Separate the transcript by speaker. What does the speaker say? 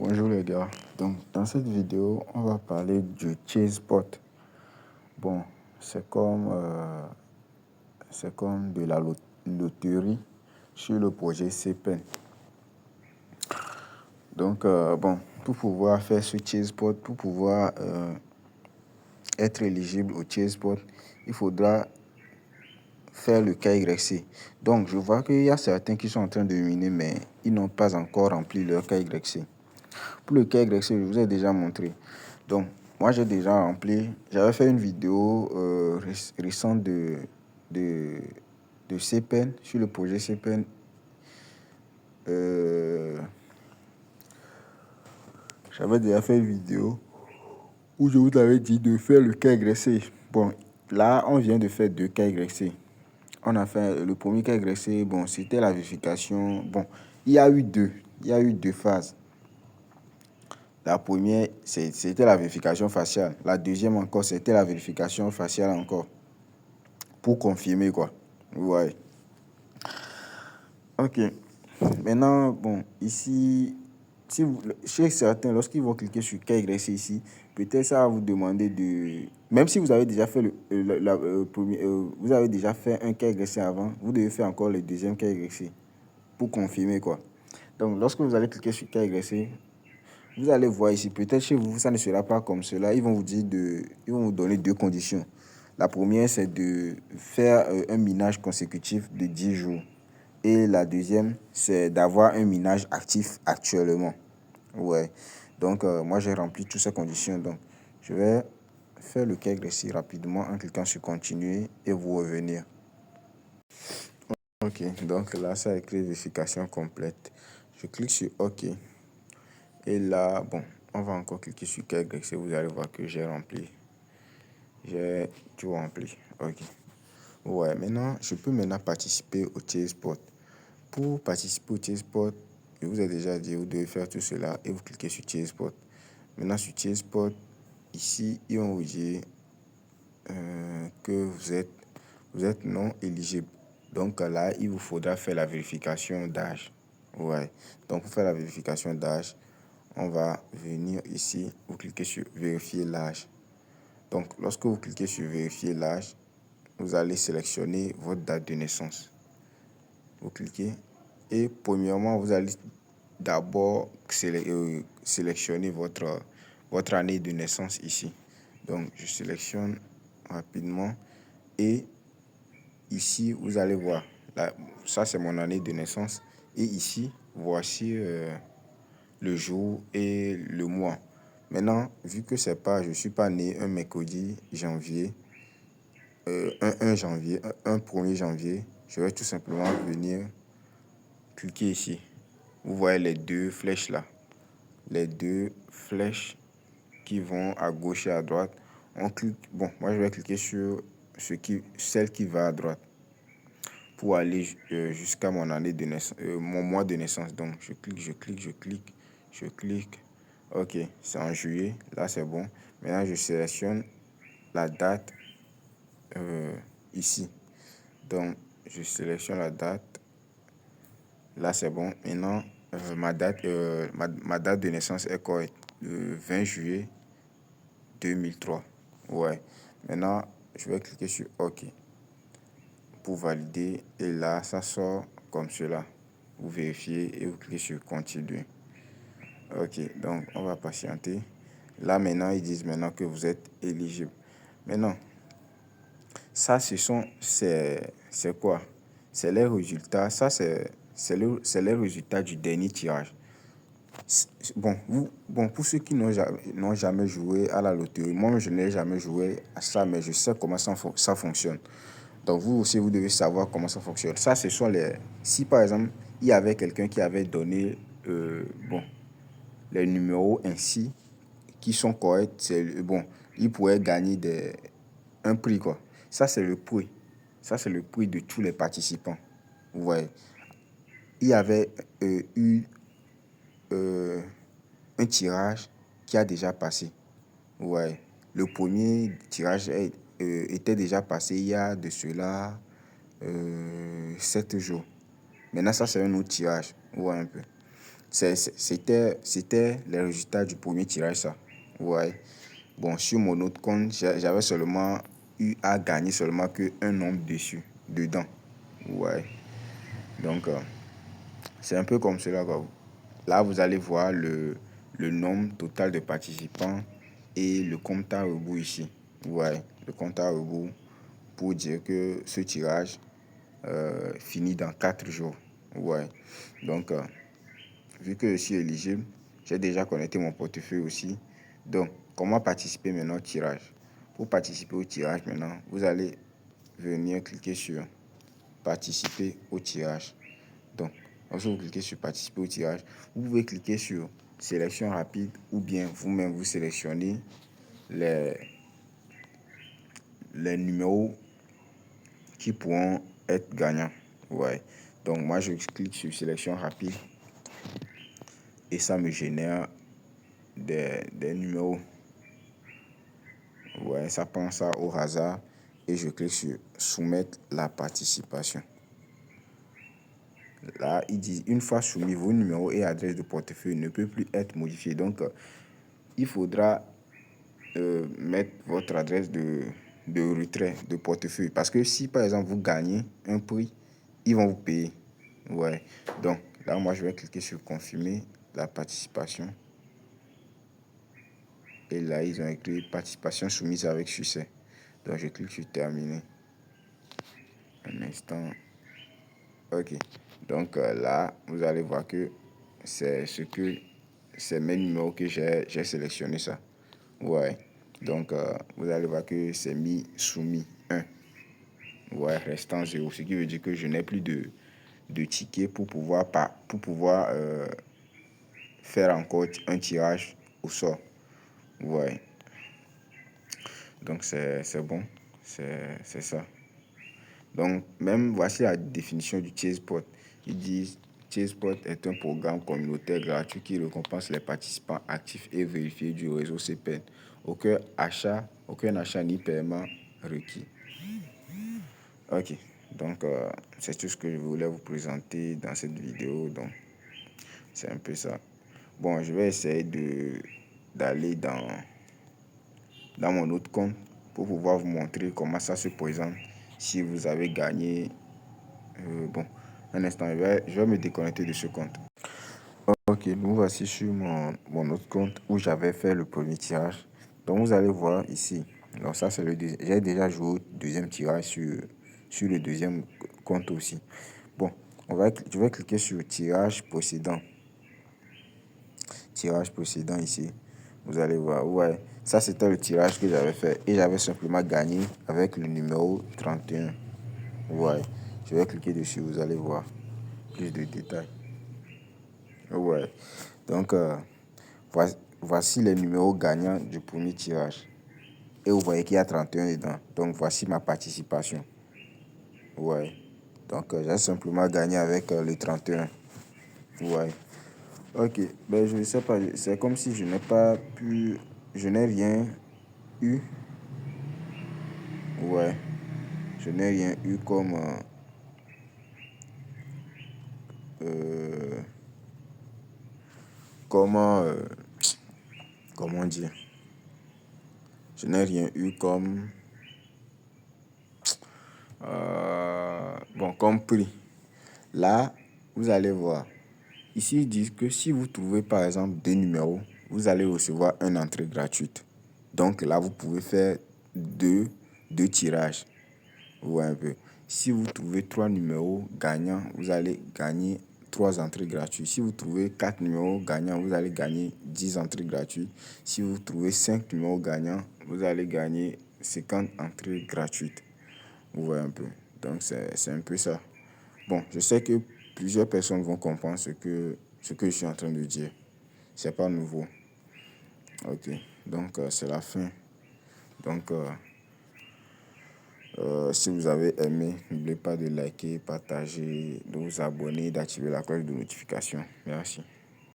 Speaker 1: Bonjour les gars, donc dans cette vidéo on va parler du Chessbot. Bon, c'est comme de la loterie sur le projet CPEN. Donc bon, pour pouvoir faire ce Chessbot, pour pouvoir être éligible au Chessbot, il faudra faire le KYC. Donc je vois qu'il y a certains qui sont en train de miner mais ils n'ont pas encore rempli leur KYC. Pour le KYC, je vous ai déjà montré. Donc, moi, j'ai déjà rempli. J'avais fait une vidéo récente de CPEN, sur le projet CPEN. J'avais déjà fait une vidéo où je vous avais dit de faire le KYC. Bon, là, on vient de faire 2 KYC. On a fait le premier KYC, bon, c'était la vérification. Bon, il y a eu deux phases. La première, c'était la vérification faciale. La deuxième encore, c'était la vérification faciale encore. Pour confirmer, quoi. Ouais. Ok. Maintenant, bon, ici, si vous, chez certains, lorsqu'ils vont cliquer sur KYC ici, peut-être ça va vous demander de... Même si vous avez déjà fait vous avez déjà fait un KYC avant, vous devez faire encore le deuxième KYC pour confirmer, quoi. Donc, lorsque vous allez cliquer sur KYC, vous allez voir ici, peut-être chez vous, ça ne sera pas comme cela. Ils vont vous donner 2 conditions. La première, c'est de faire un minage consécutif de 10 jours. Et la deuxième, c'est d'avoir un minage actif actuellement. Ouais. Donc, moi, j'ai rempli toutes ces conditions. Donc, je vais faire le KYC rapidement en cliquant sur continuer et vous revenir. Ok, donc là, ça a écrit vérification complète. Je clique sur OK. Et là, bon, on va encore cliquer sur KYC. Vous allez voir que j'ai rempli. J'ai tout rempli. OK. Ouais, maintenant, je peux maintenant participer au Chessbot. Pour participer au Chessbot, je vous ai déjà dit, vous devez faire tout cela et vous cliquez sur Chessbot. Maintenant, sur Chessbot, ici, ils vont vous dire que vous êtes non éligible. Donc là, il vous faudra faire la vérification d'âge. Ouais. Donc, pour faire la vérification d'âge, on va venir ici, vous cliquez sur vérifier l'âge. Donc, lorsque vous cliquez sur vérifier l'âge, vous allez sélectionner votre date de naissance. Vous cliquez et premièrement, vous allez d'abord sélectionner votre année de naissance ici. Donc, je sélectionne rapidement et ici, vous allez voir, là, ça c'est mon année de naissance et ici, voici le jour et le mois. Maintenant, vu que je ne suis pas né un mercredi janvier, un janvier, un 1er janvier, je vais tout simplement venir cliquer ici. Vous voyez les 2 flèches là. Les 2 flèches qui vont à gauche et à droite. On clique. Bon, moi je vais cliquer sur celle qui va à droite pour aller jusqu'à mon année de naissance, mon mois de naissance. Donc je clique. Ok, c'est en juillet. Là c'est bon. Maintenant je sélectionne la date ici. Donc je sélectionne la date. Là c'est bon. Maintenant ma date de naissance est correcte. Le 20 juillet 2003. Ouais. Maintenant je vais cliquer sur OK pour valider et là ça sort comme cela. Vous vérifiez et vous cliquez sur continuer. Ok, donc on va patienter. Là maintenant ils disent maintenant que vous êtes éligible. Maintenant ça c'est quoi? C'est les résultats. Ça c'est les résultats du dernier tirage. Bon, pour ceux qui n'ont jamais joué à la loterie, moi je n'ai jamais joué à ça, mais je sais comment ça fonctionne. Donc vous aussi, vous devez savoir comment ça fonctionne. Ça, ce sont les... Si par exemple, il y avait quelqu'un qui avait donné les numéros ainsi, qui sont corrects, il pourrait gagner un prix, quoi. Ça, c'est le prix. Ça, c'est le prix de tous les participants. Vous voyez. Il y avait eu un tirage qui a déjà passé. Ouais. Le premier tirage était déjà passé il y a de cela 7 jours. Maintenant, ça, c'est un autre tirage. Ouais, un peu. C'était les résultats du premier tirage, ça. Ouais. Bon, sur mon autre compte, j'avais seulement eu à gagner seulement qu'un nombre dessus, dedans. Ouais. Donc, c'est un peu comme cela, quoi. Là, vous allez voir le nombre total de participants et le compte à rebours ici. Ouais, le compte à rebours pour dire que ce tirage finit dans 4 jours. Ouais. Donc, vu que je suis éligible, j'ai déjà connecté mon portefeuille aussi. Donc, comment participer maintenant au tirage? Pour participer au tirage maintenant, vous allez venir cliquer sur participer au tirage. Donc, lorsque vous cliquez sur participer au tirage, vous pouvez cliquer sur sélection rapide ou bien vous-même vous sélectionnez les, les numéros qui pourront être gagnants. Ouais. Donc, moi, je clique sur sélection rapide et ça me génère des numéros. Ouais, ça prend ça au hasard et je clique sur soumettre la participation. Là, il dit une fois soumis, vos numéros et adresses de portefeuille ne peuvent plus être modifiés. Donc, il faudra mettre votre adresse de retrait de portefeuille. Parce que si, par exemple, vous gagnez un prix, ils vont vous payer. Ouais. Donc, là, moi, je vais cliquer sur confirmer la participation. Et là, ils ont écrit participation soumise avec succès. Donc, je clique sur terminer. Un instant. Ok. Donc, là, vous allez voir que c'est mes numéros que j'ai sélectionné ça. Ouais. Donc, vous allez voir que c'est mis soumis 1. Ouais, restant 0. Ce qui veut dire que je n'ai plus de tickets pour pouvoir faire encore un tirage au sort. Ouais. Donc, c'est bon. C'est ça. Donc, même voici la définition du ChasePot. Ils disent ChasePot est un programme communautaire gratuit qui récompense les participants actifs et vérifiés du réseau CPN. Aucun achat ni paiement requis. Ok, donc c'est tout ce que je voulais vous présenter dans cette vidéo. Donc, c'est un peu ça. Bon, je vais essayer d'aller dans mon autre compte pour pouvoir vous montrer comment ça se présente si vous avez gagné. Bon, un instant, je vais me déconnecter de ce compte. Ok, nous voici sur mon autre compte où j'avais fait le premier tirage. Donc, vous allez voir ici. Donc, ça, c'est le deuxième. J'ai déjà joué au deuxième tirage sur le deuxième compte aussi. Bon, je vais cliquer sur tirage précédent. Tirage précédent ici. Vous allez voir. Ouais, ça, c'était le tirage que j'avais fait. Et j'avais simplement gagné avec le numéro 31. Ouais, je vais cliquer dessus. Vous allez voir plus de détails. Ouais. Donc, voici les numéros gagnants du premier tirage. Et vous voyez qu'il y a 31 dedans. Donc, voici ma participation. Ouais. Donc, j'ai simplement gagné avec le 31. Ouais. Ok. Ben, je ne sais pas. C'est comme si je n'ai pas pu. Je n'ai rien eu. Ouais. Je n'ai rien eu comme. Euh, comment. Comment dire? Je n'ai rien eu comme. Bon, comme prix. Là, vous allez voir. Ici, ils disent que si vous trouvez par exemple deux numéros, vous allez recevoir une entrée gratuite. Donc là, vous pouvez faire deux tirages. Vous voyez un peu. Si vous trouvez trois numéros gagnants, vous allez gagner trois entrées gratuites. Si vous trouvez quatre numéros gagnants, vous allez gagner 10 entrées gratuites. Si vous trouvez cinq numéros gagnants, vous allez gagner 50 entrées gratuites. Vous voyez un peu. Donc, c'est un peu ça. Bon, je sais que plusieurs personnes vont comprendre ce que je suis en train de dire. C'est pas nouveau. Ok. Donc, c'est la fin. Donc, si vous avez aimé, n'oubliez pas de liker, partager, de vous abonner, d'activer la cloche de notification. Merci.